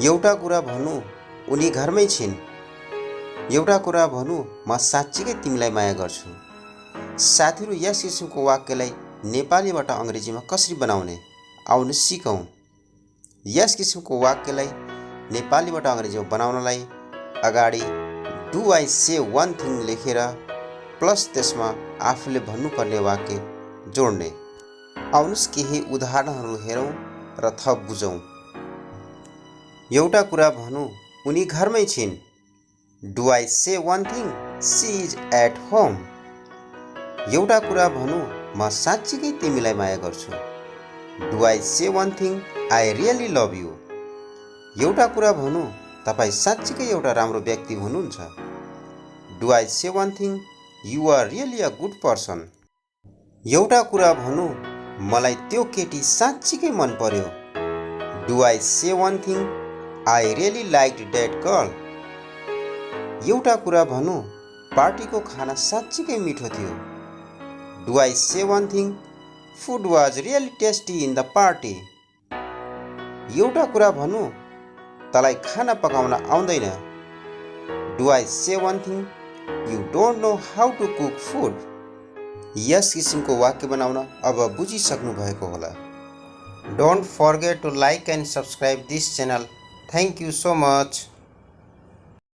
एउटा कुरा भनौँ उनी घरमै छिन्। एउटा कुरा भनौँ म साँच्चीकै तिमीलाई माया गर्छु। साथीहरू, यस किसिमको वाक्यलाई नेपालीबाट अङ्ग्रेजीमा कसरी बनाउने आउनु सिकौँ। यस किसिमको वाक्यलाई नेपालीबाट अङ्ग्रेजीमा बनाउनलाई अगाडि do I say one thing लेखेर प्लस त्यसमा आफूले भन्नुपर्ने वाक्य जोड्ने। आउनुहोस् केही उदाहरणहरू हेरौँ र थप बुझौँ। एउटा कुरा भनौँ उनी घरमै छिन्। Do I say one thing she is at home. एउटा कुरा भनौँ म साँच्चीकै तिमीलाई माया गर्छु। Do I say one thing I really love you. एउटा कुरा भनौँ तपाईँ साँच्चीकै एउटा राम्रो व्यक्ति हुनुहुन्छ। Do I say one thing you are really a good person. एउटा कुरा भनौँ मलाई त्यो केटी साँच्चीकै मन पर्यो। Do I say one thing I really liked that girl. एउटा कुरा भनौँ पार्टीको खाना साँच्चीकै मिठो थियो। Do I say one thing food was really tasty in the party. एउटा कुरा भनौँ तँलाई खाना पकाउन आउँदैन। Do I say one thing you don't know how to cook food. यस किसिमको वाक्य बनाउन अब बुझिसक्नु भएको होला। Don't forget to like and subscribe this channel. Thank you so much.